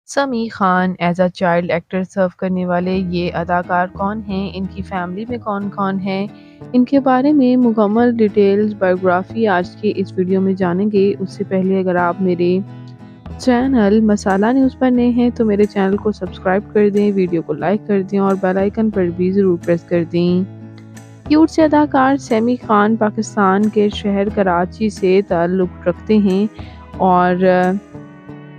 समी Khan as a child actor serve करने वाले ये अदाकार कौन हैं? इनकी फैमिली में कौन-कौन है? इनके बारे में मुकम्मल डिटेल्स बायोग्राफ़ी आज के इस वीडियो में जानेंगे। उससे पहले अगर आप मेरे चैनल मसाला न्यूज़ पर नए हैं तो मेरे चैनल को सब्सक्राइब कर दें, वीडियो को लाइक कर दें और बेल आइकन पर भी ज़रूर प्रेस कर दें। क्यूट से अदाकार सैमी खान पाकिस्तान के शहर कराची से ताल्लुक़ रखते हैं और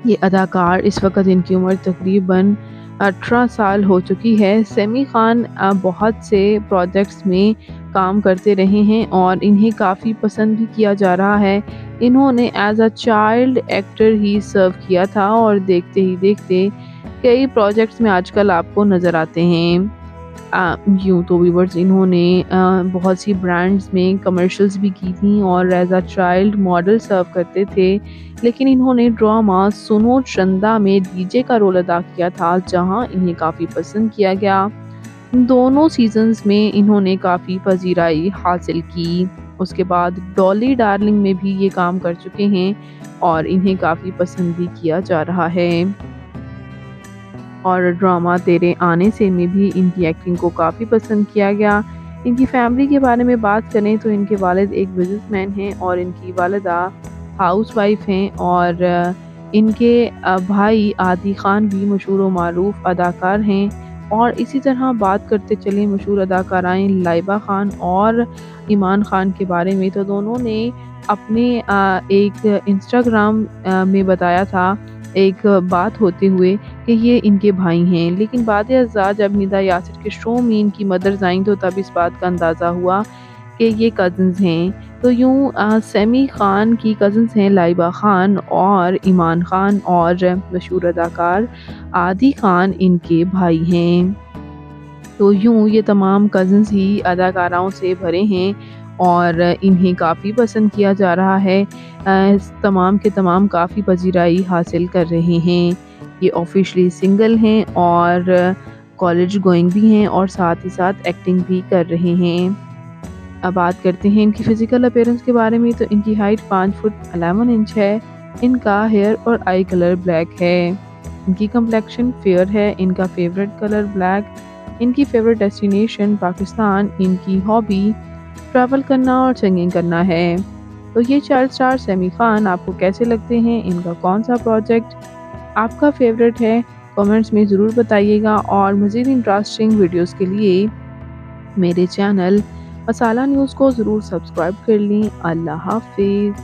ये अदाकार इस वक़्त इनकी उम्र तकरीबन 18 साल हो चुकी है। सैमी खान बहुत से प्रोजेक्ट्स में काम करते रहे हैं और इन्हें काफ़ी पसंद भी किया जा रहा है। इन्होंने एज़ अ चाइल्ड एक्टर ही सर्व किया था और देखते ही देखते कई प्रोजेक्ट्स में आजकल आपको नज़र आते हैं। यूँ तो व्यूअर्स इन्होंने बहुत सी ब्रांड्स में कमर्शियल्स भी की थी और एज़ अ चाइल्ड मॉडल सर्व करते थे। लेकिन इन्होंने ड्रामा सुनो चंदा में डीजे का रोल अदा किया था, जहां इन्हें काफ़ी पसंद किया गया। दोनों सीज़न्स में इन्होंने काफ़ी पजीराई हासिल की। उसके बाद डॉली डार्लिंग में भी ये काम कर चुके हैं और इन्हें काफ़ी पसंद भी किया जा रहा है। और ड्रामा तेरे आने से में भी इनकी एक्टिंग को काफ़ी पसंद किया गया। इनकी फैमिली के बारे में बात करें तो इनके वालिद एक बिज़नेसमैन हैं और इनकी वालिदा हाउसवाइफ हैं और इनके भाई आदि खान भी मशहूर व मारूफ अदाकार हैं। और इसी तरह बात करते चलें मशहूर अदाकाराएँ लाइबा खान और ईमान खान के बारे में, तो दोनों ने अपने एक इंस्टाग्राम में बताया था एक बात होते हुए कि ये इनके भाई हैं। लेकिन बाद-ए-अज़्ज़ा जब निदा यासिर के शो में इनकी मदर्स आईं तो तब इस बात का अंदाज़ा हुआ कि ये कज़िन्स हैं। तो यूँ सैमी खान की कज़िन्स हैं लाइबा खान और ईमान खान और मशहूर अदाकार आदि खान इनके भाई हैं। तो यूँ ये तमाम कज़िन्स ही अदाकाराओं से भरे हैं और इन्हें काफ़ी पसंद किया जा रहा है। तमाम के तमाम काफ़ी पज़ीराई हासिल कर रहे हैं। ये ऑफ़िशियली सिंगल हैं और कॉलेज गोइंग भी हैं और साथ ही साथ एक्टिंग भी कर रहे हैं। अब बात करते हैं इनकी फ़िज़िकल अपीयरेंस के बारे में, तो इनकी हाइट 5 फुट 11 इंच है। इनका हेयर और आई कलर ब्लैक है। इनकी कम्प्लेक्शन फेयर है। इनका फ़ेवरेट कलर ब्लैक। इनकी फ़ेवरेट डेस्टिनेशन पाकिस्तान। इनकी हॉबी ट्रैवल करना और सिंगिंग करना है। तो ये चाइल्ड स्टार सैमी खान आपको कैसे लगते हैं? इनका कौन-सा प्रोजेक्ट आपका फ़ेवरेट है? कमेंट्स में ज़रूर बताइएगा और मज़ीद इंटरेस्टिंग वीडियोज़ के लिए मेरे चैनल मसाला न्यूज़ को ज़रूर सब्सक्राइब कर लें। अल्लाह हाफ़िज़।